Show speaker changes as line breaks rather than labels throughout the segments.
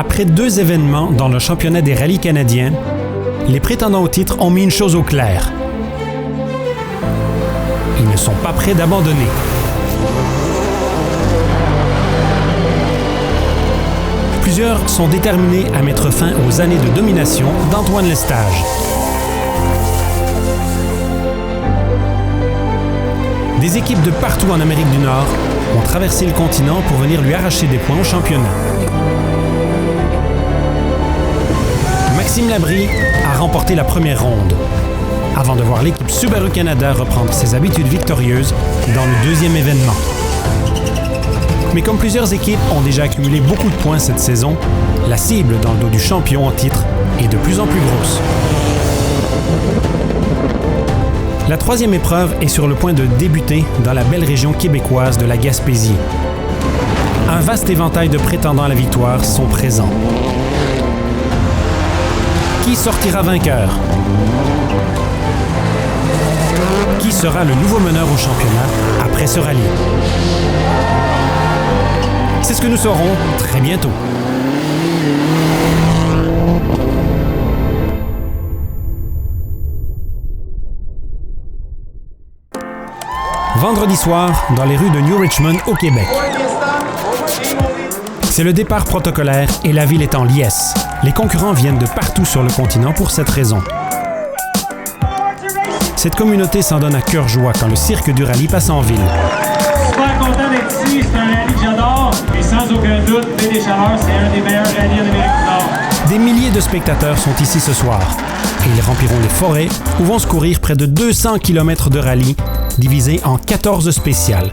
Après 2 événements dans le championnat des rallyes canadiens, les prétendants au titre ont mis une chose au clair. Ils ne sont pas prêts d'abandonner. Plusieurs sont déterminés à mettre fin aux années de domination d'Antoine Lestage. Des équipes de partout en Amérique du Nord ont traversé le continent pour venir lui arracher des points au championnat. Maxime Labrie a remporté la première ronde, avant de voir l'équipe Subaru Canada reprendre ses habitudes victorieuses dans le deuxième événement. Mais comme plusieurs équipes ont déjà accumulé beaucoup de points cette saison, la cible dans le dos du champion en titre est de plus en plus grosse. La troisième épreuve est sur le point de débuter dans la belle région québécoise de la Gaspésie. Un vaste éventail de prétendants à la victoire sont présents. Qui sortira vainqueur? Qui sera le nouveau meneur au championnat après ce rallye? C'est ce que nous saurons très bientôt. Vendredi soir, dans les rues de New Richmond au Québec. C'est le départ protocolaire et la ville est en liesse. Les concurrents viennent de partout sur le continent pour cette raison. Cette communauté s'en donne à cœur joie quand le cirque du rallye passe en ville.
Super content d'être ici, c'est un rallye que j'adore et sans aucun doute, Baie des Chaleurs, c'est un des meilleurs rallyes en Amérique du Nord.
Des milliers de spectateurs sont ici ce soir et ils rempliront les forêts où vont se courir près de 200 km de rallye divisés en 14 spéciales.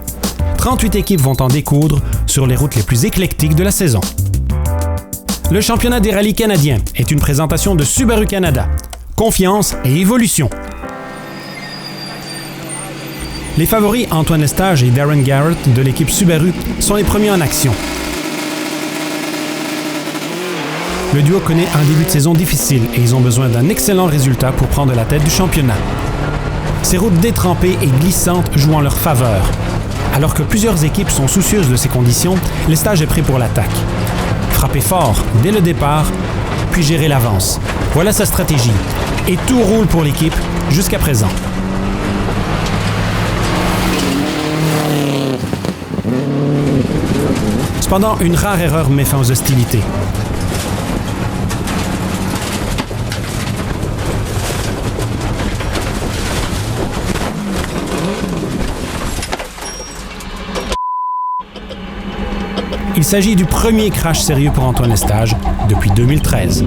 38 équipes vont en découdre sur les routes les plus éclectiques de la saison. Le championnat des rallyes canadiens est une présentation de Subaru Canada. Confiance et évolution. Les favoris Antoine Lestage et Darren Garrett de l'équipe Subaru sont les premiers en action. Le duo connaît un début de saison difficile et ils ont besoin d'un excellent résultat pour prendre la tête du championnat. Ces routes détrempées et glissantes jouent en leur faveur. Alors que plusieurs équipes sont soucieuses de ces conditions, Lestage est prêt pour l'attaque. Frapper fort dès le départ, puis gérer l'avance. Voilà sa stratégie. Et tout roule pour l'équipe jusqu'à présent. Cependant, une rare erreur met fin aux hostilités. Il s'agit du premier crash sérieux pour Antoine Lestage depuis 2013.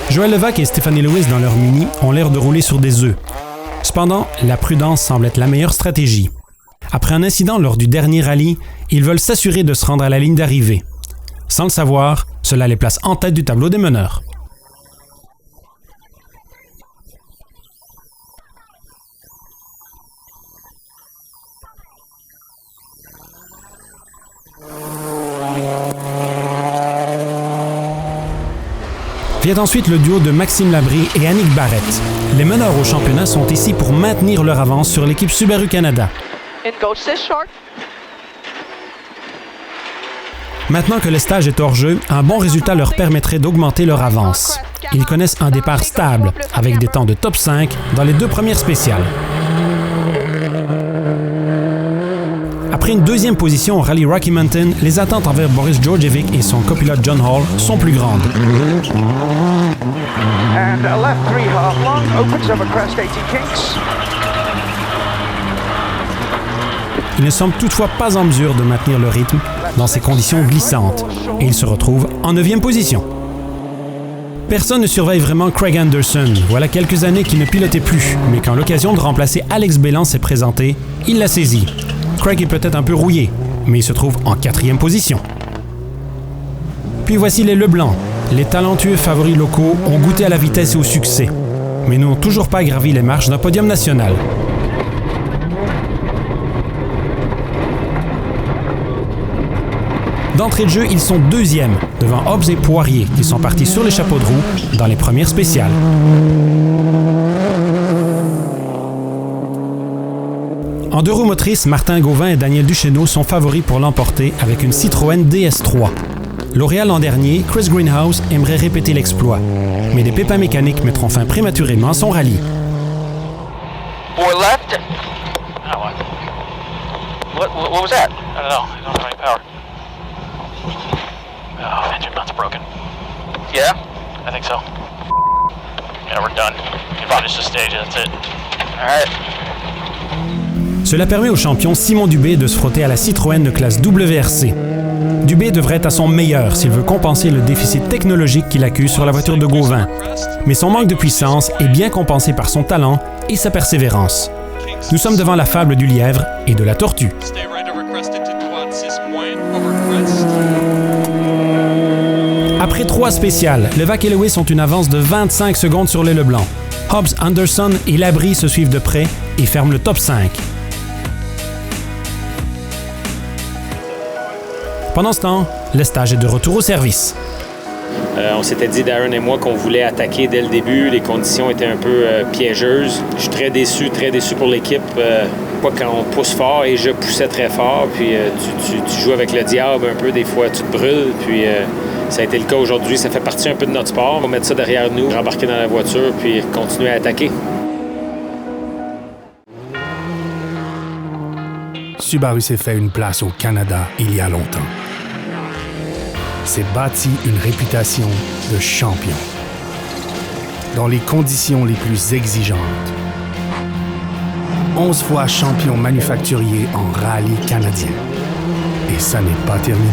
Joël Levac et Stéphanie Lewis dans leur Mini ont l'air de rouler sur des œufs. Cependant, la prudence semble être la meilleure stratégie. Après un incident lors du dernier rallye, ils veulent s'assurer de se rendre à la ligne d'arrivée. Sans le savoir, cela les place en tête du tableau des meneurs. Vient ensuite le duo de Maxime Labrie et Annick Barrett. Les meneurs au championnat sont ici pour maintenir leur avance sur l'équipe Subaru Canada. Maintenant que Lestage est hors jeu, un bon résultat leur permettrait d'augmenter leur avance. Ils connaissent un départ stable, avec des temps de top 5 dans les 2 premières spéciales. Après une deuxième position au rallye Rocky Mountain, les attentes envers Boris Djordjevic et son copilote John Hall sont plus grandes. Il ne semble toutefois pas en mesure de maintenir le rythme dans ces conditions glissantes et il se retrouve en 9e position. Personne ne surveille vraiment Craig Anderson. Voilà quelques années qu'il ne pilotait plus, mais quand l'occasion de remplacer Alex Bélan s'est présentée, il l'a saisi. Craig est peut-être un peu rouillé, mais il se trouve en 4e position. Puis voici les Leblanc. Les talentueux favoris locaux ont goûté à la vitesse et au succès, mais n'ont toujours pas gravi les marches d'un podium national. D'entrée de jeu, ils sont 2e, devant Hobbs et Poirier, qui sont partis sur les chapeaux de roue dans les premières spéciales. En deux roues motrices, Martin Gauvin et Daniel Duchesneau sont favoris pour l'emporter avec une Citroën DS3. Lauréat l'an dernier, Chris Greenhouse aimerait répéter l'exploit, mais des pépins mécaniques mettront fin prématurément à son rallye.
Four left. What was that? I don't know. I don't have any power. Oh, engine mont's broken. Yeah? I think so. Yeah, we're done. You finished the stage, that's it. All right.
Cela permet au champion Simon Dubé de se frotter à la Citroën de classe WRC. Dubé devrait être à son meilleur s'il veut compenser le déficit technologique qu'il accuse sur la voiture de Gauvin. Mais son manque de puissance est bien compensé par son talent et sa persévérance. Nous sommes devant la fable du lièvre et de la tortue. Après 3 spéciales, Levac et Lewis ont une avance de 25 secondes sur les Leblanc. Hobbs, Anderson et Labrie se suivent de près et ferment le top 5. Pendant ce temps, Lestage est de retour au service.
On s'était dit, Darren et moi, qu'on voulait attaquer dès le début. Les conditions étaient un peu piégeuses. Je suis très déçu pour l'équipe. Pas quand on pousse fort et je poussais très fort. Puis tu joues avec le diable un peu. Des fois, tu te brûles. Puis ça a été le cas aujourd'hui. Ça fait partie un peu de notre sport. On va mettre ça derrière nous, rembarquer dans la voiture puis continuer à attaquer.
Subaru s'est fait une place au Canada il y a longtemps. S'est bâti une réputation de champion dans les conditions les plus exigeantes. 11 fois champion manufacturier en rallye canadien. Et ça n'est pas terminé.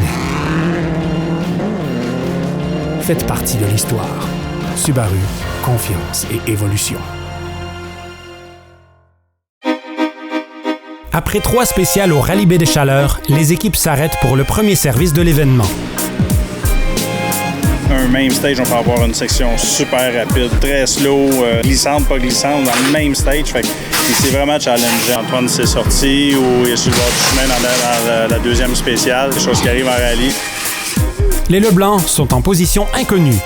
Faites partie de l'histoire. Subaru, confiance et évolution.
Après 3 spéciales au Rallye Baie des Chaleurs, les équipes s'arrêtent pour le premier service de l'événement.
Un même stage, on peut avoir une section super rapide, très slow, glissante, pas glissante, dans le même stage. Fait que c'est vraiment challengeant. Antoine s'est sorti ou il est sur le bord du chemin dans la deuxième spéciale, quelque chose qui arrive en rallye.
Les Leblanc sont en position inconnue.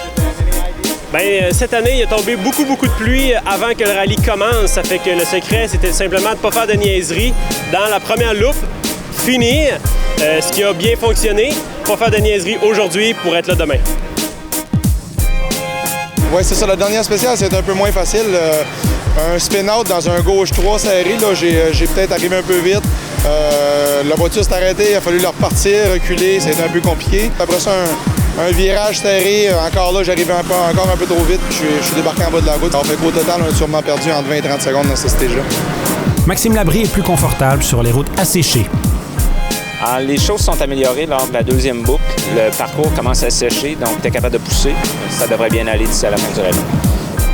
Cette année, il a tombé beaucoup de pluie avant que le rallye commence. Ça fait que le secret, c'était simplement de ne pas faire de niaiserie. Dans la première loupe, finir, ce qui a bien fonctionné, pas faire de niaiserie aujourd'hui pour être là demain.
Oui, c'est ça. La dernière spéciale, c'était un peu moins facile. Un spin-out dans un gauche 3 serré, là, j'ai peut-être arrivé un peu vite. La voiture s'est arrêtée, il a fallu la repartir, reculer, c'était un peu compliqué. Après ça, un virage serré, encore là, j'arrivais encore un peu trop vite, puis je suis débarqué en bas de la route. Alors, fait qu'au total, on a sûrement perdu entre 20 et 30 secondes dans ce stage-là.
Maxime Labrie est plus confortable sur les routes asséchées.
Alors, les choses sont améliorées lors de la deuxième boucle. Le parcours commence à sécher, donc tu es capable de pousser. Ça devrait bien aller d'ici à la fin du rallye.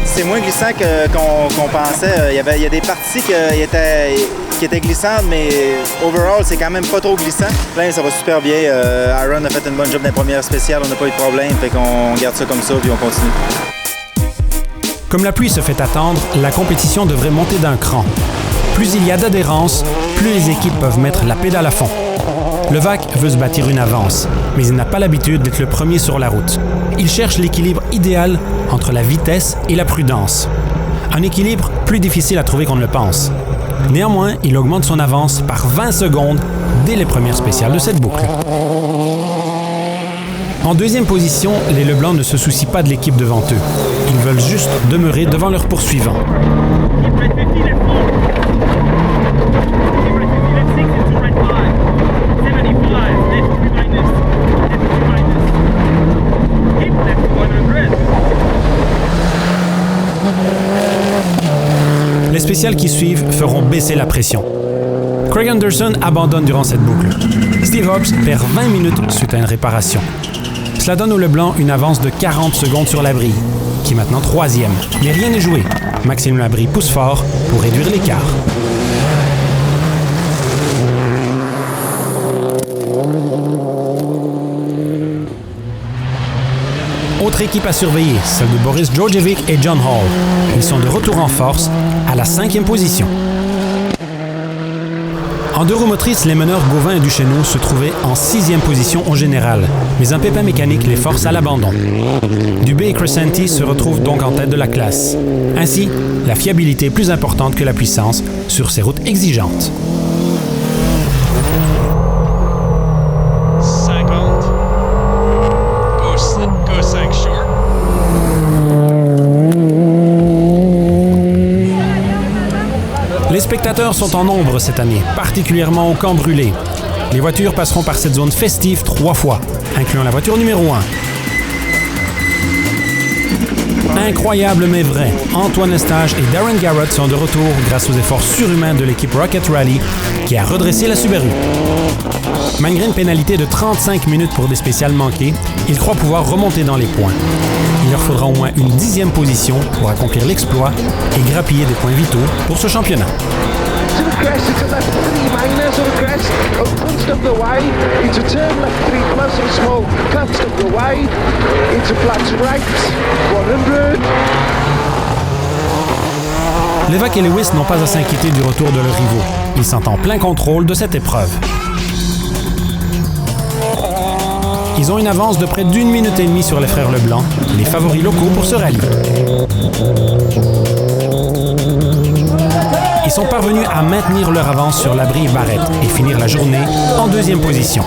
C'est moins glissant qu'on pensait. Il y a des parties qui étaient glissantes, mais overall, c'est quand même pas trop glissant. Là, ça va super bien. Aaron a fait une bonne job dans les premières spéciales, on n'a pas eu de problème, fait qu'on garde ça comme ça puis on continue.
Comme la pluie se fait attendre, la compétition devrait monter d'un cran. Plus il y a d'adhérence, plus les équipes peuvent mettre la pédale à fond. Levac veut se bâtir une avance, mais il n'a pas l'habitude d'être le premier sur la route. Il cherche l'équilibre idéal entre la vitesse et la prudence. Un équilibre plus difficile à trouver qu'on ne le pense. Néanmoins, il augmente son avance par 20 secondes dès les premières spéciales de cette boucle. En deuxième position, les Leblanc ne se soucient pas de l'équipe devant eux. Ils veulent juste demeurer devant leurs poursuivants. Les spéciales qui suivent feront baisser la pression. Craig Anderson abandonne durant cette boucle. Steve Hobbs perd 20 minutes suite à une réparation. Cela donne aux Leblanc une avance de 40 secondes sur Labrie, qui est maintenant 3e. Mais rien n'est joué. Maxime Labrie pousse fort pour réduire l'écart. Autre équipe à surveiller, celle de Boris Djordjevic et John Hall. Ils sont de retour en force à la 5e position. En deux roues motrices, les meneurs Gauvin et Duchesneau se trouvaient en 6e position au général, mais un pépin mécanique les force à l'abandon. Dubé et Crescenti se retrouvent donc en tête de la classe. Ainsi, la fiabilité est plus importante que la puissance sur ces routes exigeantes. Les spectateurs sont en nombre cette année, particulièrement au Camp Brûlé. Les voitures passeront par cette zone festive 3 fois, incluant la voiture numéro 1. Incroyable mais vrai, Antoine Eustache et Darren Garrett sont de retour grâce aux efforts surhumains de l'équipe Rocket Rally qui a redressé la Subaru. Malgré une pénalité de 35 minutes pour des spéciales manquées, ils croient pouvoir remonter dans les points. Il leur faudra au moins une 10e position pour accomplir l'exploit et grappiller des points vitaux pour ce championnat. Levac et Lewis n'ont pas à s'inquiéter du retour de leurs rivaux. Ils sont en plein contrôle de cette épreuve. Ils ont une avance de près d'1 minute et demie sur les frères Leblanc, les favoris locaux pour ce rallye. Ils sont parvenus à maintenir leur avance sur Labrie et Barrett et finir la journée en 2e position.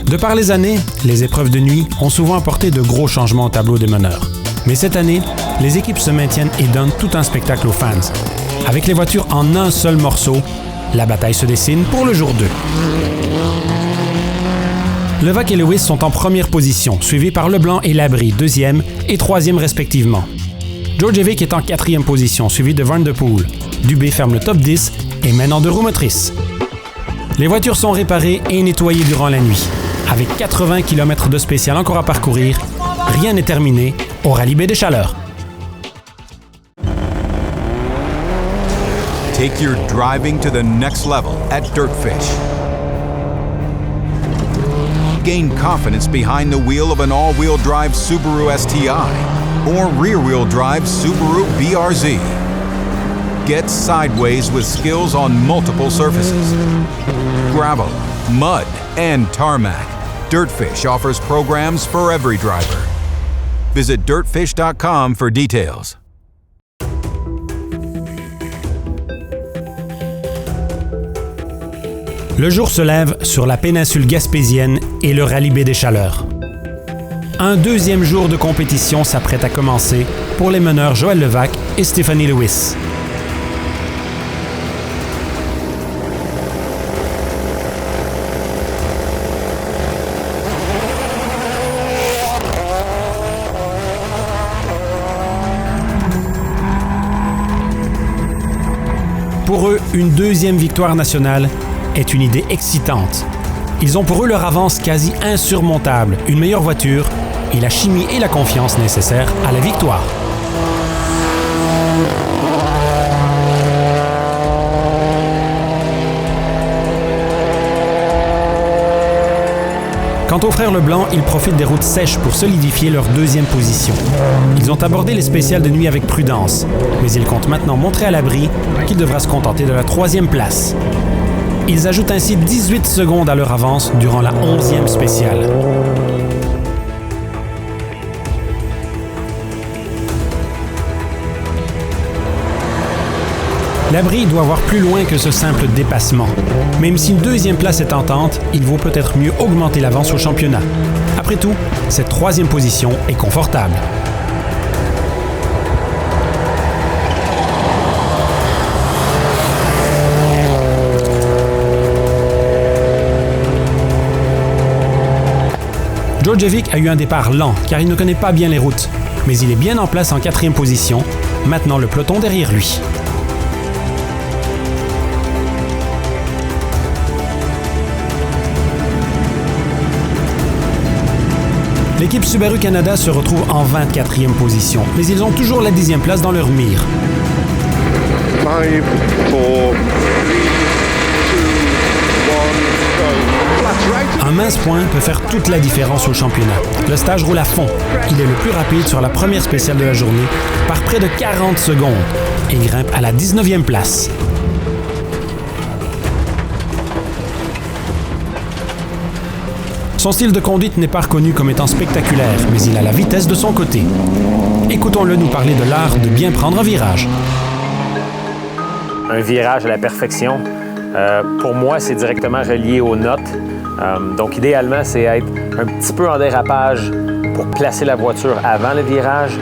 De par les années, les épreuves de nuit ont souvent apporté de gros changements au tableau des meneurs. Mais cette année, les équipes se maintiennent et donnent tout un spectacle aux fans. Avec les voitures en un seul morceau, la bataille se dessine pour le jour 2. Levac et Lewis sont en première position, suivis par Leblanc et Labrie, 2e et 3e respectivement. Djordjevic est en 4e position, suivi de Van der Poel. Dubé ferme le top 10 et mène en 2 roues motrices. Les voitures sont réparées et nettoyées durant la nuit. Avec 80 km de spécial encore à parcourir, rien n'est terminé au rallye Baie des Chaleurs.
Take your driving to the next level at Dirtfish. Gain confidence behind the wheel of an all-wheel drive Subaru STI or rear-wheel drive Subaru BRZ. Get sideways with skills on multiple surfaces. Gravel, mud, and tarmac. Dirtfish offers programs for every driver. Visit dirtfish.com for details.
Le jour se lève sur la péninsule gaspésienne et le rallye Baie des Chaleurs. Un 2e jour de compétition s'apprête à commencer pour les meneurs Joël Levac et Stephanie Lewis. Pour eux, une 2e victoire nationale est une idée excitante. Ils ont pour eux leur avance quasi insurmontable, une meilleure voiture et la chimie et la confiance nécessaires à la victoire. Quant aux frères Leblanc, ils profitent des routes sèches pour solidifier leur 2e position. Ils ont abordé les spéciales de nuit avec prudence, mais ils comptent maintenant montrer à Labrie qu'il devra se contenter de la 3e place. Ils ajoutent ainsi 18 secondes à leur avance durant la 11e spéciale. Labrie doit voir plus loin que ce simple dépassement. Même si une 2e place est tentante, il vaut peut-être mieux augmenter l'avance au championnat. Après tout, cette 3e position est confortable. Djordjevic a eu un départ lent car il ne connaît pas bien les routes, mais il est bien en place en 4e position, maintenant le peloton derrière lui. L'équipe Subaru Canada se retrouve en 24e position, mais ils ont toujours la 10e place dans leur mire.
5, 4, 3, 2, 1, go.
Un mince point peut faire toute la différence au championnat. Le stage roule à fond. Il est le plus rapide sur la première spéciale de la journée par près de 40 secondes et grimpe à la 19e place. Son style de conduite n'est pas reconnu comme étant spectaculaire, mais il a la vitesse de son côté. Écoutons-le nous parler de l'art de bien prendre un virage.
un virage à la perfection. Pour moi, c'est directement relié aux notes. Donc, idéalement, c'est être un petit peu en dérapage pour placer la voiture avant le virage.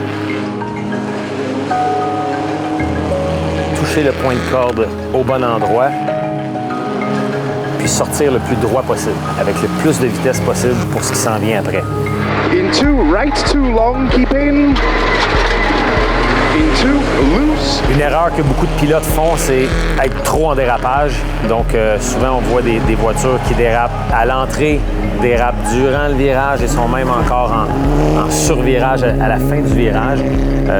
Toucher le point de corde au bon endroit. Puis sortir le plus droit possible, avec le plus de vitesse possible pour ce qui s'en vient après.
Into right, too long, keep in. Into loose.
Une erreur que beaucoup de pilotes font, c'est être trop en dérapage. Donc, souvent, on voit des voitures qui dérapent à l'entrée, dérapent durant le virage et sont même encore en survirage à la fin du virage.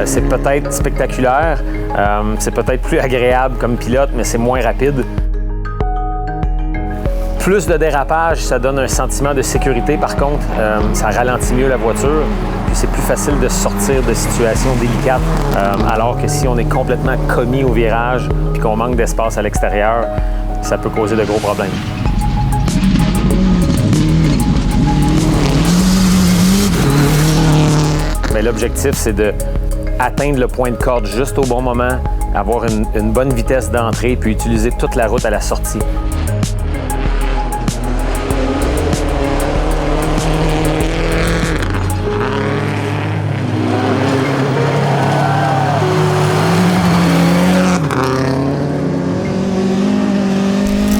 C'est peut-être spectaculaire, c'est peut-être plus agréable comme pilote, mais c'est moins rapide. Plus de dérapage, ça donne un sentiment de sécurité. Par contre, ça ralentit mieux la voiture. Puis c'est plus facile de sortir de situations délicates. Alors que si on est complètement commis au virage puis qu'on manque d'espace à l'extérieur, ça peut causer de gros problèmes. Mais l'objectif, c'est d'atteindre le point de corde juste au bon moment, avoir une bonne vitesse d'entrée puis utiliser toute la route à la sortie.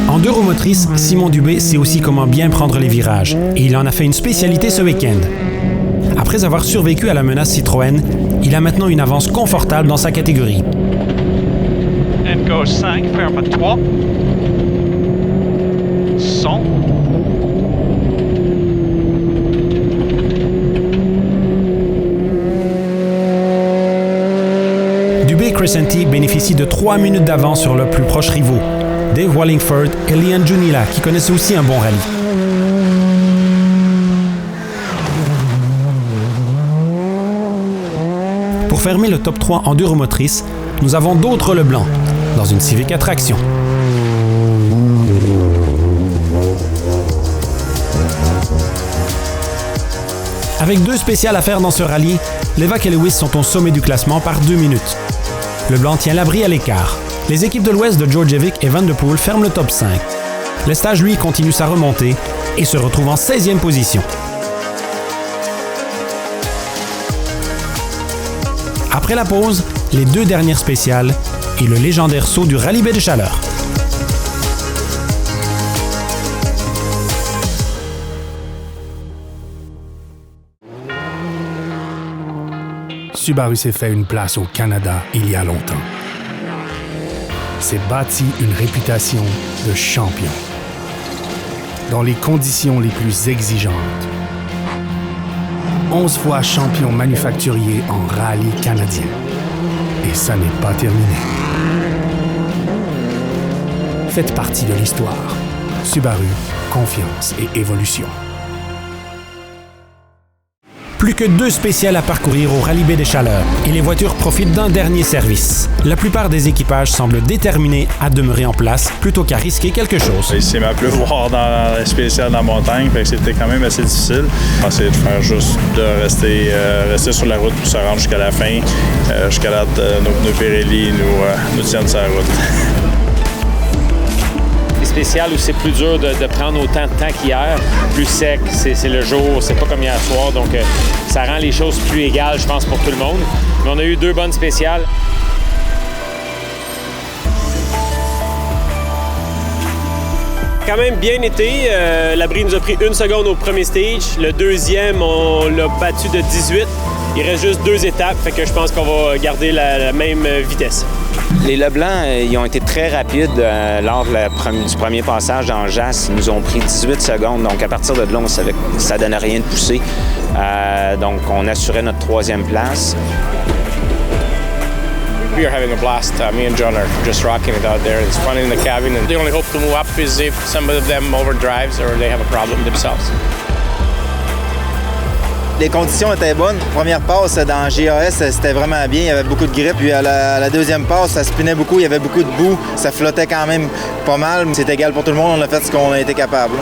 En deux roues motrices, Simon Dubé sait aussi comment bien prendre les virages, et il en a fait une spécialité ce week-end. Après avoir survécu à la menace Citroën, il a maintenant une avance confortable dans sa catégorie.
Gauche 5, ferme 3. 100.
Dubé et Crescenti bénéficient de 3 minutes d'avance sur leurs plus proches rivaux, Dave Wallingford et Liam Junila, qui connaissent aussi un bon rallye. Pour fermer le top 3 en deux roues motrices, nous avons d'autres Leblanc, dans une Civic à traction. Avec 2 spéciales à faire dans ce rallye, Levac et Lewis sont au sommet du classement par 2 minutes. Leblanc tient l'abri à l'écart. Les équipes de l'Ouest de Djordjevic et Van de Poel ferment le top 5. Lestage, lui, continue sa remontée et se retrouve en 16e position. Après la pause, les 2 dernières spéciales et le légendaire saut du Rallye Baie des Chaleurs.
Subaru s'est fait une place au Canada il y a longtemps. S'est bâti une réputation de champion dans les conditions les plus exigeantes. 11 fois champion manufacturier en rallye canadien. Et ça n'est pas terminé. Faites partie de l'histoire. Subaru, confiance et évolution.
Plus que 2 spéciales à parcourir au Rallye Baie des Chaleurs et les voitures profitent d'un dernier service. La plupart des équipages semblent déterminés à demeurer en place plutôt qu'à risquer quelque chose.
C'est ma plus voir dans la spéciale dans la montagne, fait que c'était quand même assez difficile. On a essayé de faire juste de rester sur la route pour se rendre jusqu'à la fin, jusqu'à là nos pneus Pirelli nous tiennent sur la route.
Spécial où c'est plus dur de prendre autant de temps qu'hier, plus sec, c'est le jour, c'est pas comme hier soir, donc ça rend les choses plus égales, je pense, pour tout le monde. Mais on a eu 2 bonnes spéciales.
Quand même bien été. L'abri nous a pris 1 seconde au premier stage. Le deuxième, on l'a battu de 18. Il reste juste 2 étapes, fait que je pense qu'on va garder la même vitesse.
Les Leblanc, ils ont été très rapides lors du premier passage dans Jas. Ils nous ont pris 18 secondes. Donc, à partir de là, on savait que ça ne donnait rien de poussé. Donc, on assurait notre 3e place.
We are having a blast. Me and John are just rocking it out there. It's fun in the cabin. And the only hope to move up is if some of them overdrives or they have a problem themselves.
Les conditions étaient bonnes. Première passe dans GAS, c'était vraiment bien. Il y avait beaucoup de grippe. Puis à la deuxième passe, ça spinait beaucoup. Il y avait beaucoup de boue. Ça flottait quand même pas mal. C'est égal pour tout le monde. On a fait ce qu'on a été capable.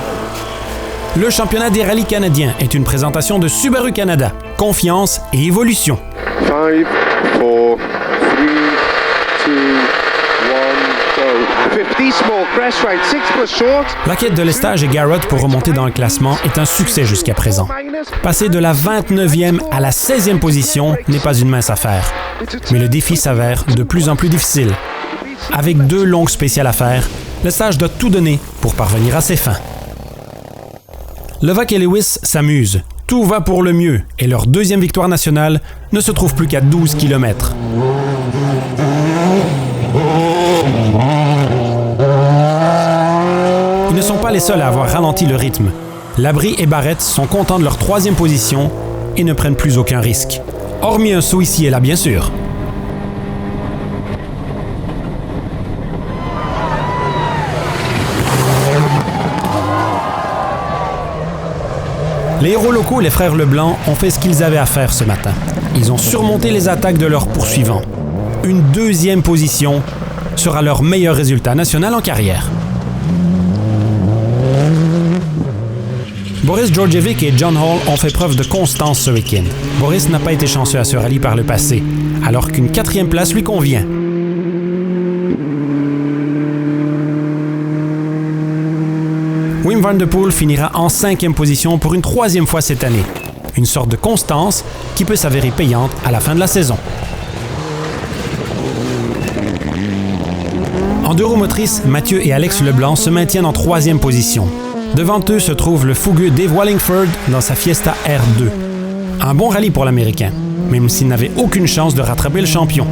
Le championnat des rallyes canadiens est une présentation de Subaru Canada. Confiance et évolution.
5, 4, 3, 2, 1, go.
La quête de Lestage et Garrett pour remonter dans le classement est un succès jusqu'à présent. Passer de la 29e à la 16e position n'est pas une mince affaire. Mais le défi s'avère de plus en plus difficile. Avec 2 longues spéciales à faire, Lestage doit tout donner pour parvenir à ses fins. Levac et Lewis s'amusent. Tout va pour le mieux et leur 2e victoire nationale ne se trouve plus qu'à 12 km. Ils ne sont pas les seuls à avoir ralenti le rythme. Labrie et Barrett sont contents de leur 3e position et ne prennent plus aucun risque. Hormis un saut ici et là, bien sûr. Les héros locaux, les frères Leblanc, ont fait ce qu'ils avaient à faire ce matin. Ils ont surmonté les attaques de leurs poursuivants. Une 2e position sera leur meilleur résultat national en carrière. Boris Djordjevic et John Hall ont fait preuve de constance ce week-end. Boris n'a pas été chanceux à ce rallye par le passé, alors qu'une 4e place lui convient. Wim Van de Poel finira en 5e position pour une 3e fois cette année. Une sorte de constance qui peut s'avérer payante à la fin de la saison. En deux roues motrices, Mathieu et Alex Leblanc se maintiennent en 3e position. Devant eux se trouve le fougueux Dave Wallingford dans sa Fiesta R2. Un bon rallye pour l'Américain, même s'il n'avait aucune chance de rattraper le champion.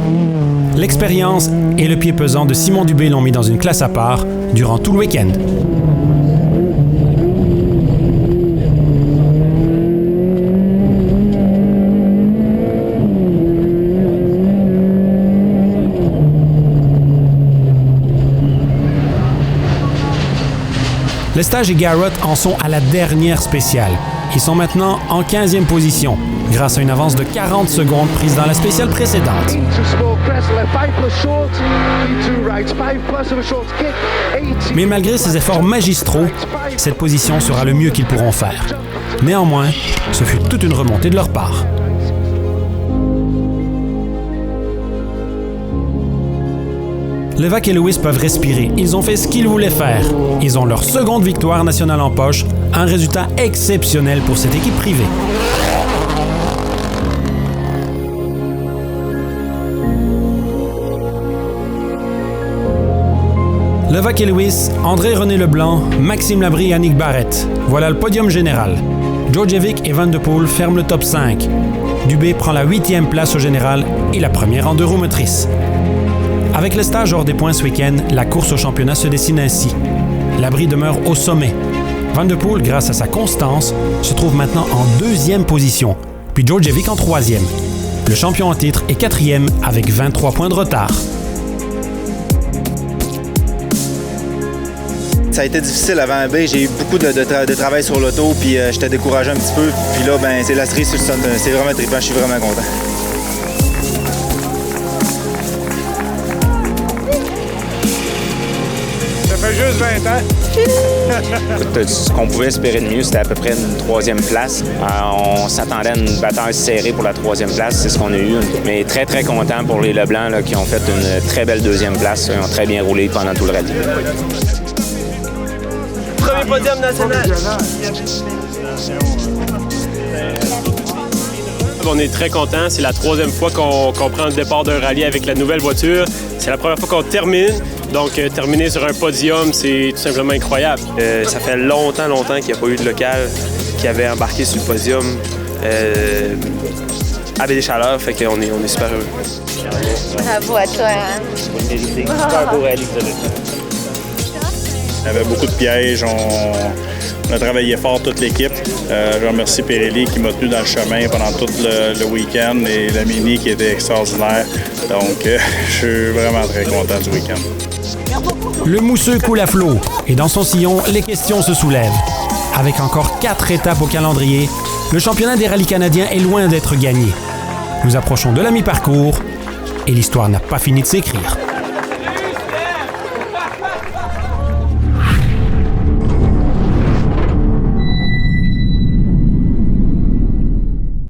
L'expérience et le pied pesant de Simon Dubé l'ont mis dans une classe à part durant tout le week-end. Lestage et Garrett en sont à la dernière spéciale. Ils sont maintenant en 15e position, grâce à une avance de 40 secondes prise dans la spéciale précédente. Mais malgré ces efforts magistraux, cette position sera le mieux qu'ils pourront faire. Néanmoins, ce fut toute une remontée de leur part. Levac et Lewis peuvent respirer. Ils ont fait ce qu'ils voulaient faire. Ils ont leur 2e victoire nationale en poche, un résultat exceptionnel pour cette équipe privée. Levac et Lewis, André-René Leblanc, Maxime Labrie et Annick Barrett. Voilà le podium général. Djordjevic et Van de Poel ferment le top 5. Dubé prend la 8e place au général et la première en deux roues motrices. Avec Lestage hors des points ce week-end, la course au championnat se dessine ainsi. Labrie demeure au sommet. Van de Poel, grâce à sa constance, se trouve maintenant en 2e position, puis Djordjevic en 3e. Le champion en titre est 4e avec 23 points de retard.
Ça a été difficile avant un B. J'ai eu beaucoup de travail sur l'auto, puis j'étais découragé un petit peu. Puis là, c'est la cerise sur le sonne. C'est vraiment trippant, je suis vraiment content.
Ça fait juste 20 ans.
Ce qu'on pouvait espérer de mieux, c'était à peu près une 3e place. On s'attendait à une bataille serrée pour la 3e place, c'est ce qu'on a eu. Mais très, très content pour les Leblanc là, qui ont fait une très belle 2e place. Ils ont très bien roulé pendant tout le rallye.
Premier podium national. On est très contents. C'est la 3e fois qu'on prend le départ d'un rallye avec la nouvelle voiture. C'est la première fois qu'on termine. Donc, terminer sur un podium, c'est tout simplement incroyable.
Ça fait longtemps qu'il n'y a pas eu de local qui avait embarqué sur le podium à Baie-des-Chaleurs. Fait qu'on est super heureux.
Bravo à toi.
C'est super beau rallye, ça.
Il y avait beaucoup de pièges. On a travaillé fort, toute l'équipe. Je remercie Pirelli qui m'a tenu dans le chemin pendant tout le week-end et la Mini qui était extraordinaire. Donc, je suis vraiment très content du week-end.
Le mousseux coule à flot et dans son sillon, les questions se soulèvent. Avec encore 4 étapes au calendrier, le championnat des rallyes canadiens est loin d'être gagné. Nous approchons de la mi-parcours et l'histoire n'a pas fini de s'écrire.